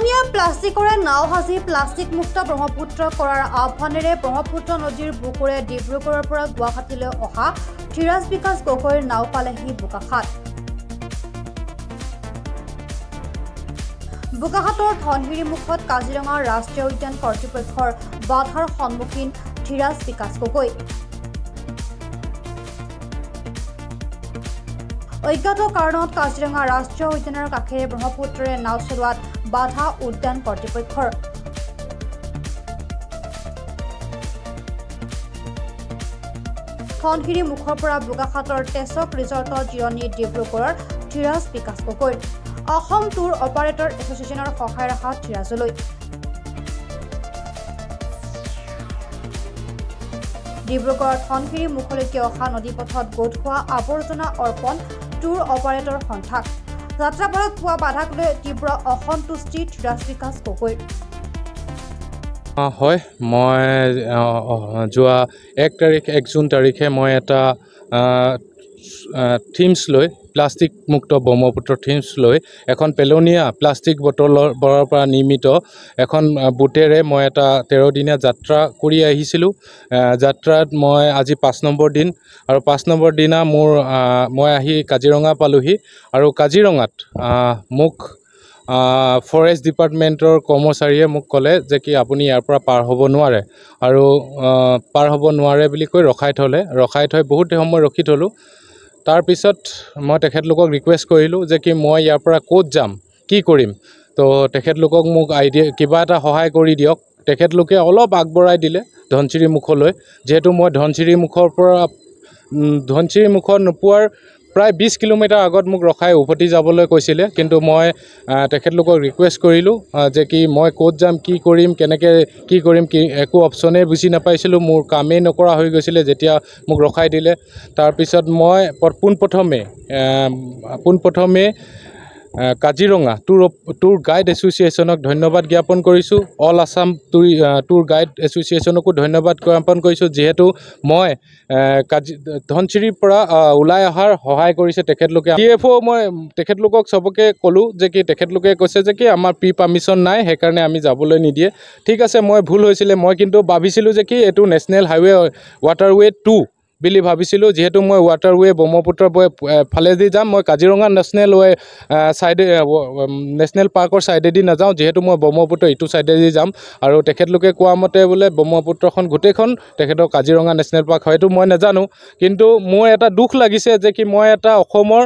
পেলনীয়া প্লাষ্টিকৰে নাও সাজি প্লাষ্টিক মুক্ত ব্ৰহ্মপুত্ৰ কৰাৰ আহ্বানেৰে ব্ৰহ্মপুত্ৰ নদীৰ বুকুৰে ডিব্ৰুগড়ৰ পৰা গুৱাহাটীলৈ অহা ধীৰাজ বিকাশ গগৈৰ নাও পালেহি বোকাখাত। বোকাখাতৰ ধনশিৰি মুখত কাজিৰঙা ৰাষ্ট্ৰীয় উদ্যান কৰ্তৃপক্ষৰ বাধাৰ সন্মুখীন ধীৰাজ বিকাশ গগৈ। অজ্ঞাত কাৰণত কাজিৰঙা ৰাষ্ট্ৰীয় উদ্যানৰ কাষেৰে ব্ৰহ্মপুত্ৰৰে নাও চলোৱাত বাধা উদ্যান কৰ্তৃপক্ষৰ। ধনশিৰি মুখৰ পৰা বোকাখাতৰ টেচক ৰিজৰ্টত জিৰণি ডিব্ৰুগড়ৰ ধীৰাজ বিকাশ গগৈ। অসম টুৰ অপাৰেটৰ এছ'চিয়েশ্যনৰ সহায়ৰ হাত ধীৰাজলৈ। ডিব্ৰুগড়ৰ ধনশিৰি মুখলৈকে অহা নদীপথত গোট খোৱা আৱৰ্জনা অৰ্পণ টুৰ অপাৰেটৰ সন্থাক। যাত্ৰাপথত পোৱা বাধাক লৈ তীব্ৰ অসন্তুষ্টি ধীৰাজ বিকাশ গগৈ। হয়, মই যোৱা 1 জুন তাৰিখে মই এটা থিমছ লৈ প্লাষ্টিক মুক্ত ব্ৰহ্মপুত্ৰ থিমছ লৈ এখন পেলনীয়া প্লাষ্টিক বটলৰ পৰা নিৰ্মিত এখন বুটেৰে মই এটা 13 দিনীয়া যাত্ৰা কৰি আহিছিলোঁ। যাত্ৰাত মই আজি 5 নম্বৰ দিন আৰু 5 নম্বৰ দিনা মই আহি কাজিৰঙা পালোহি আৰু কাজিৰঙাত মোক ফৰেষ্ট ডিপাৰ্টমেণ্টৰ কৰ্মচাৰীয়ে মোক ক'লে যে কি আপুনি ইয়াৰ পৰা পাৰ হ'ব নোৱাৰে আৰু পাৰ হ'ব নোৱাৰে বুলি কৈ ৰখাই থৈ বহুত সময় ৰখি থলোঁ। তাৰপিছত মই তেখেতলোকক ৰিকুৱেষ্ট কৰিলোঁ যে কি মই ইয়াৰ পৰা ক'ত যাম, কি কৰিম। তো তেখেতলোকক মোক কিবা এটা সহায় কৰি দিয়ক। তেখেতলোকে অলপ আগবঢ়াই দিলে ধনশিৰি মুখলৈ। যিহেতু মই ধনশিৰি মুখত নোপোৱাৰ প্ৰায় 20 কিলোমিটাৰ আগত মোক ৰখাই উভতি যাবলৈ কৈছিলে, কিন্তু মই তেখেতলোকক ৰিকুৱেষ্ট কৰিলোঁ যে কি মই ক'ত যাম, কি কৰিম, কেনেকৈ কি কৰিম, একো অপশ্যনেই বুজি নাপাইছিলোঁ। মোৰ কামেই নকৰা হৈ গৈছিলে যেতিয়া মোক ৰখাই দিলে। তাৰপিছত মই পোনপ্ৰথমে কাজিৰঙা টুৰ গাইড এছ'চিয়েশ্যনক ধন্যবাদ জ্ঞাপন কৰিছোঁ। অল আছাম টুৰ গাইড এছ'চিয়েশ্যনকো ধন্যবাদ জ্ঞাপন কৰিছোঁ, যিহেতু মই ধনশিৰিৰ পৰা ওলাই অহাৰ সহায় কৰিছে তেখেতলোকে। DFO মই তেখেতলোকক চবকে ক'লোঁ যে কি তেখেতলোকে কৈছে যে কি আমাৰ পাৰ্মিশ্যন নাই, সেইকাৰণে আমি যাবলৈ নিদিয়ে। ঠিক আছে, মই ভুল হৈছিলে। মই কিন্তু ভাবিছিলোঁ যে কি এইটো নেশ্যনেল হাইৱে ৱাটাৰৱে 2 বুলি ভাবিছিলোঁ। যিহেতু মই ৱাটাৰৱে ব্ৰহ্মপুত্ৰৰ ফালেদি যাম, মই কাজিৰঙা নেশ্যনেল পাৰ্কৰ ছাইডেদি নাযাওঁ, যিহেতু মই ব্ৰহ্মপুত্ৰ ইটো ছাইডেদি যাম। আৰু তেখেতলোকে কোৱা মতে বোলে ব্ৰহ্মপুত্ৰখন গোটেইখন তেখেতৰ কাজিৰঙা নেশ্যনেল পাৰ্ক, হয়তো মই নাজানো। কিন্তু মোৰ এটা দুখ লাগিছে যে কি মই এটা অসমৰ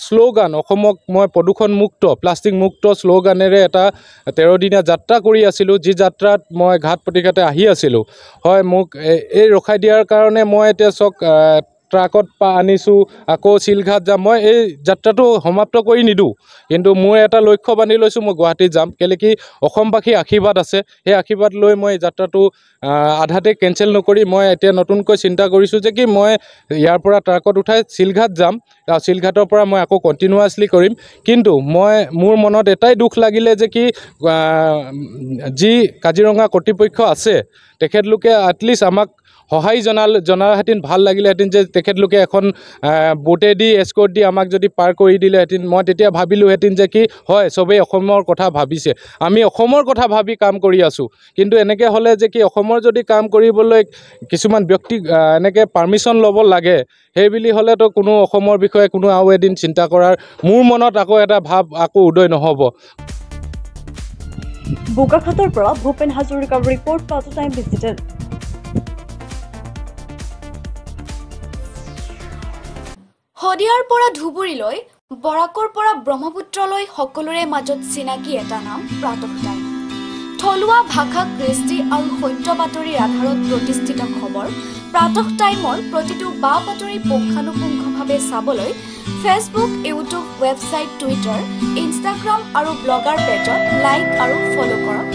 শ্লোগান, অসমক মই প্ৰদূষণমুক্ত প্লাষ্টিক মুক্ত শ্লোগানেৰে এটা 13 দিনীয়া যাত্ৰা কৰি আছিলোঁ, যি যাত্ৰাত মই ঘাট প্ৰতিঘাতে আহি আছিলোঁ। হয়, মোক এই ৰখাই দিয়াৰ কাৰণে মই এতিয়া ট্ৰাকত আনিছোঁ, আকৌ চিলঘাট যাম। মই এই যাত্ৰাটো সমাপ্ত কৰি নিদিওঁ, কিন্তু মোৰ এটা লক্ষ্য বান্ধি লৈছোঁ, মই গুৱাহাটীত যাম। কেলৈ কি অসমবাসীৰ আশীৰ্বাদ আছে, সেই আশীৰ্বাদ লৈ মই এই যাত্ৰাটো আধাতে কেঞ্চেল নকৰি মই এতিয়া নতুনকৈ চিন্তা কৰিছোঁ যে কি মই ইয়াৰ পৰা ট্ৰাকত উঠাই চিলঘাট যাম। চিলঘাটৰ পৰা মই আকৌ কণ্টিনিউৱাছলি কৰিম। কিন্তু মোৰ মনত এটাই দুখ লাগিলে যে কি যি কাজিৰঙা কৰ্তৃপক্ষ আছে তেখেতলোকে এটলিষ্ট আমাক সহায় জনাহেঁতেন ভাল লাগিলেহেঁতেন, যে তেখেতলোকে এখন বোটেদি এস্কৰ্ট দি আমাক যদি পাৰ কৰি দিলেহেঁতেন। মই তেতিয়া ভাবিলোঁহেঁতেন যে কি হয়, চবেই অসমৰ কথা ভাবিছে, আমি অসমৰ কথা ভাবি কাম কৰি আছোঁ। কিন্তু এনেকৈ হ'লে যে কি অসমৰ যদি কাম কৰিবলৈ কিছুমান ব্যক্তি এনেকৈ পাৰ্মিশ্যন ল'ব লাগে, সেইবুলি হ'লেতো কোনো অসমৰ বিষয়ে কোনো আৰু এদিন চিন্তা কৰাৰ মোৰ মনত আকৌ এটা ভাৱ আকৌ উদয় নহ'ব। বোকাখাতৰ পৰা ভূপেন হাজৰিকাৰ ৰিপৰ্ট, পাৰ্ট টাইম ডিজিটেল। শদিয়াৰ পৰা ধুবুৰীলৈ, বৰাকৰ পৰা ব্ৰহ্মপুত্ৰলৈ সকলোৰে মাজত চিনাকি এটা নাম প্ৰাতঃ টাইম। থলুৱা ভাষা, কৃষ্টি আৰু সত্য বাতৰিৰ আধাৰত প্ৰতিষ্ঠিত খবৰ প্ৰাতঃ টাইমৰ প্ৰতিটো বা বাতৰি পুংখানুপুংখভাৱে চাবলৈ Facebook, YouTube, website, Twitter, Instagram আৰু ব্লগাৰ পেজত লাইক আৰু ফ'ল' কৰক।